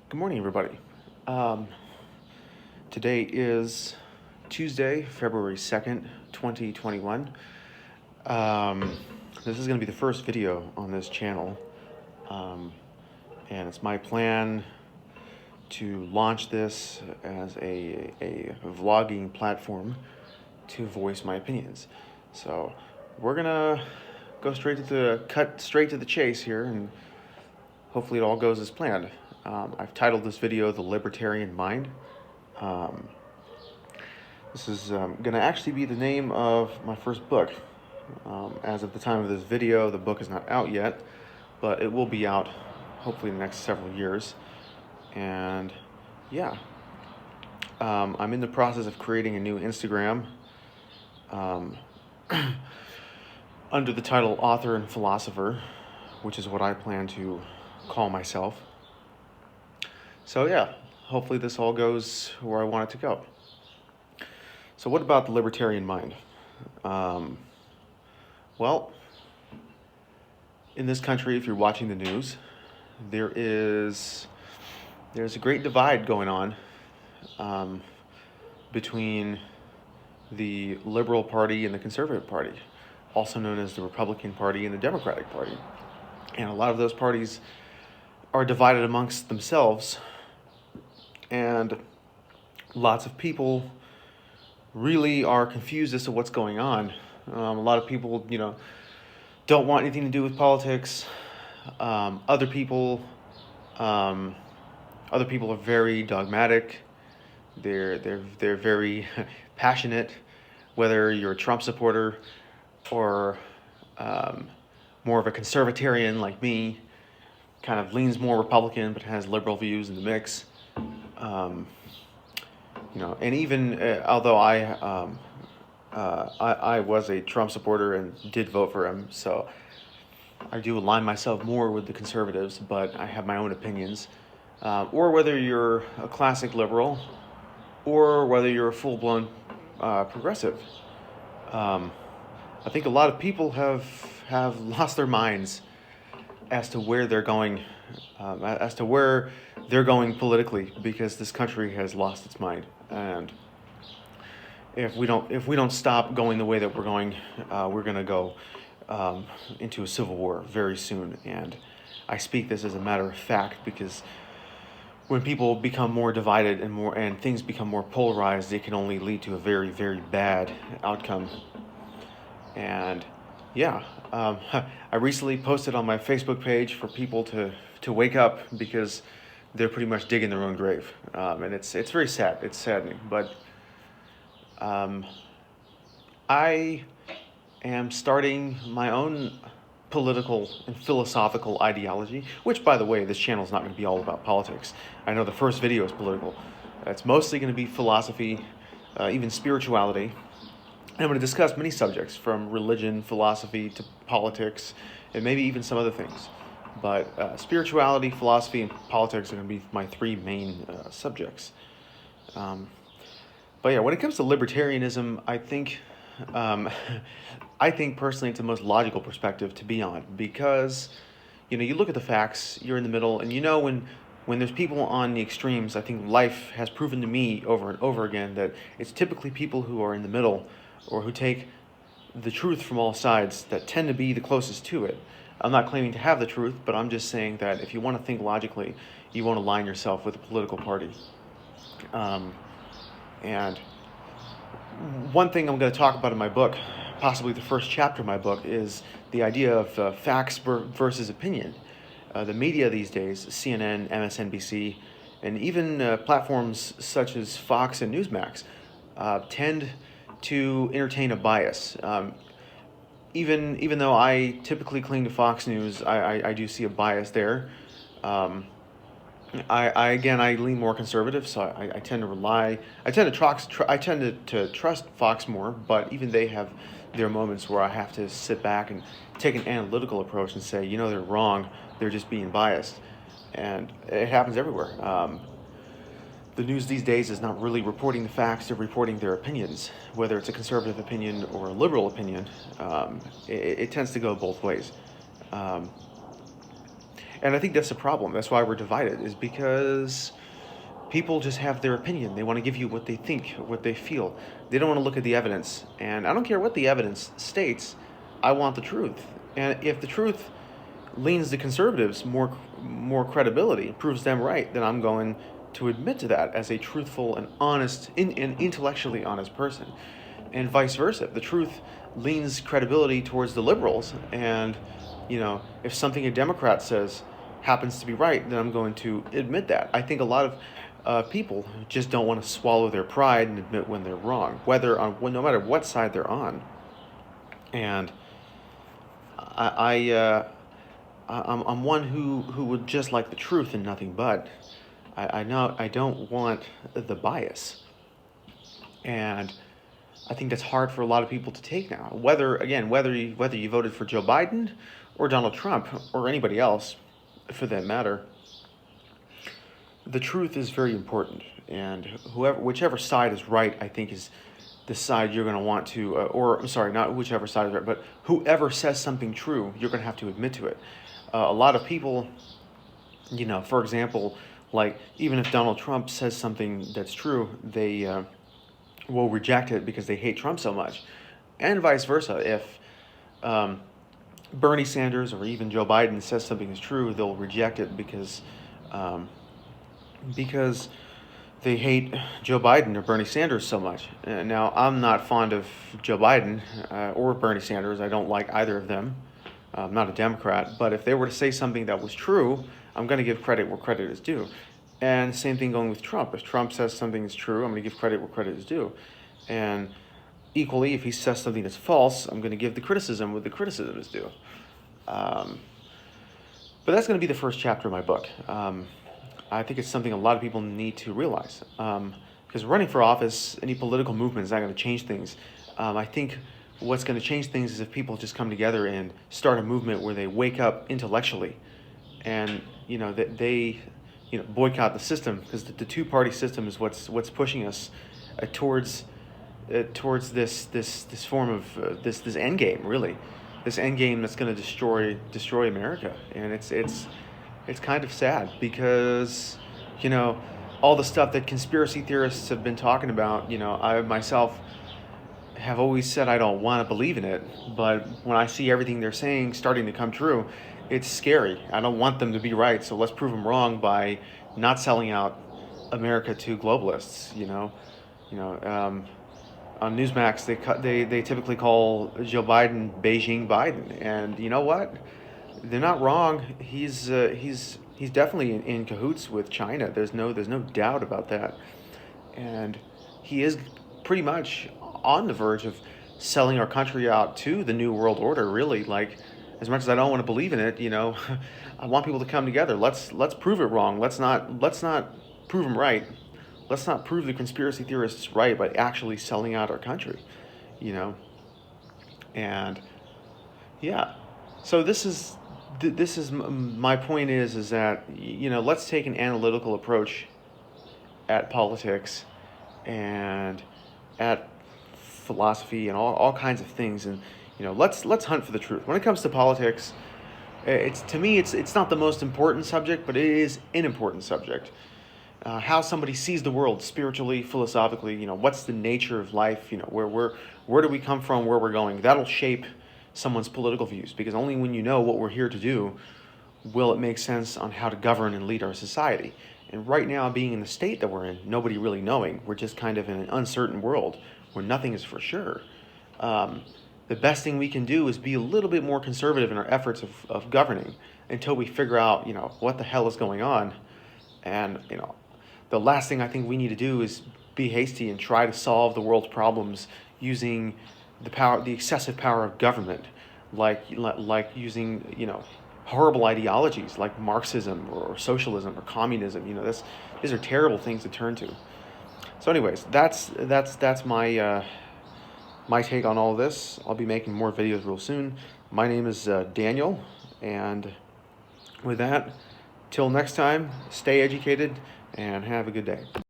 Good morning, everybody. Today is Tuesday, February 2nd, 2021. This is going to be the first video on this channel, and it's my plan to launch this as a vlogging platform to voice my opinions. So we're gonna go straight to the chase here, and hopefully it all goes as planned. I've titled this video The Libertarian Mind. This is going to actually be the name of my first book. As of the time of this video, the book is not out yet, but it will be out hopefully in the next several years. And yeah, I'm in the process of creating a new Instagram under the title Author and Philosopher, which is what I plan to call myself. So yeah, hopefully this all goes where I want it to go. So what about the libertarian mind? Well, in this country, if you're watching the news, there's a great divide going on between the Liberal Party and the Conservative Party, also known as the Republican Party and the Democratic Party. And a lot of those parties are divided amongst themselves, and lots of people really are confused as to what's going on. A lot of people, don't want anything to do with politics. Other people are very dogmatic. They're very passionate. Whether you're a Trump supporter or more of a conservatarian like me, kind of leans more Republican but has liberal views in the mix. And even although I was a Trump supporter and did vote for him, so I do align myself more with the conservatives, but I have my own opinions. Or whether you're a classic liberal, or whether you're a full-blown progressive. I think a lot of people have lost their minds as to where they're going, politically, because this country has lost its mind. And if we don't stop going the way that we're going, we're going to go into a civil war very soon. And I speak this as a matter of fact because when people become more divided and things become more polarized, it can only lead to a very, very bad outcome. And yeah, I recently posted on my Facebook page for people to wake up because they're pretty much digging their own grave, and it's very sad. It's saddening, but I am starting my own political and philosophical ideology, which, by the way, this channel is not going to be all about politics. I know the first video is political. It's mostly going to be philosophy, even spirituality. And I'm going to discuss many subjects, from religion, philosophy, to politics, and maybe even some other things. But spirituality, philosophy, and politics are going to be my three main subjects. But yeah, when it comes to libertarianism, I think personally it's the most logical perspective to be on, because you look at the facts, you're in the middle, and when there's people on the extremes, I think life has proven to me over and over again that it's typically people who are in the middle, or who take the truth from all sides, that tend to be the closest to it. I'm not claiming to have the truth, but I'm just saying that if you want to think logically, you want to align yourself with a political party. And one thing I'm going to talk about in my book, possibly the first chapter of my book, is the idea of facts versus opinion. The media these days, CNN, MSNBC, and even platforms such as Fox and Newsmax, tend to entertain a bias. Even though I typically cling to Fox News, I do see a bias there. I lean more conservative, so I tend to trust Fox more, but even they have their moments where I have to sit back and take an analytical approach and say, they're wrong, they're just being biased. And it happens everywhere. The news these days is not really reporting the facts, they're reporting their opinions. Whether it's a conservative opinion or a liberal opinion, it tends to go both ways. And I think that's the problem. That's why we're divided, is because people just have their opinion. They want to give you what they think, what they feel. They don't want to look at the evidence. And I don't care what the evidence states. I want the truth. And if the truth leans the conservatives more credibility, proves them right, then I'm going to admit to that as a truthful and honest and intellectually honest person. And vice versa. If the truth leans credibility towards the liberals, and if something a Democrat says happens to be right, then I'm going to admit that. I think a lot of people just don't want to swallow their pride and admit when they're wrong, no matter what side they're on. And I'm one who would just like the truth and nothing but. I don't want the bias, and I think that's hard for a lot of people to take now. Whether you voted for Joe Biden or Donald Trump or anybody else, for that matter, the truth is very important, and whichever side is right, I think is the side you're going to want to, or I'm sorry, not whichever side is right, but whoever says something true, you're going to have to admit to it. A lot of people, for example, like even if Donald Trump says something that's true, they will reject it because they hate Trump so much, and vice versa. If Bernie Sanders or even Joe Biden says something is true, they'll reject it because they hate Joe Biden or Bernie Sanders so much. Now, I'm not fond of Joe Biden or Bernie Sanders. I don't like either of them. I'm not a Democrat. But if they were to say something that was true, I'm going to give credit where credit is due. And same thing going with Trump. If Trump says something is true, I'm going to give credit where credit is due. And equally, if he says something that's false, I'm going to give the criticism where the criticism is due. But that's going to be the first chapter of my book. I think it's something a lot of people need to realize. Because running for office, any political movement is not going to change things. I think what's going to change things is if people just come together and start a movement where they wake up intellectually, and that they boycott the system, because the two-party system is what's pushing us towards this form of this end game, really, this end game that's going to destroy America. And it's kind of sad because all the stuff that conspiracy theorists have been talking about, I myself have always said I don't want to believe in it, but when I see everything they're saying starting to come true, it's scary. I don't want them to be right, so let's prove them wrong by not selling out America to globalists. On Newsmax, they typically call Joe Biden Beijing Biden, and you know what? They're not wrong. He's definitely in cahoots with China. There's no doubt about that, and he is pretty much on the verge of selling our country out to the New World Order. Really, like, as much as I don't want to believe in it, I want people to come together. Let's prove it wrong. Let's not prove them right. Let's not prove the conspiracy theorists right by actually selling out our country, and yeah. So this is my point is that let's take an analytical approach at politics and at philosophy and all kinds of things, and let's hunt for the truth. When it comes to politics, to me it's not the most important subject, but it is an important subject. How somebody sees the world spiritually, philosophically, what's the nature of life, where do we come from, where we're going, that'll shape someone's political views, because only when you know what we're here to do will it make sense on how to govern and lead our society. And right now, being in the state that we're in, nobody really knowing, we're just kind of in an uncertain world where nothing is for sure. The best thing we can do is be a little bit more conservative in our efforts of governing until we figure out, what the hell is going on. And, the last thing I think we need to do is be hasty and try to solve the world's problems using the excessive power of government, like using, horrible ideologies like Marxism or socialism or communism. These are terrible things to turn to. So anyways, that's my my take on all of this. I'll be making more videos real soon. My name is Daniel, and with that, till next time, stay educated and have a good day.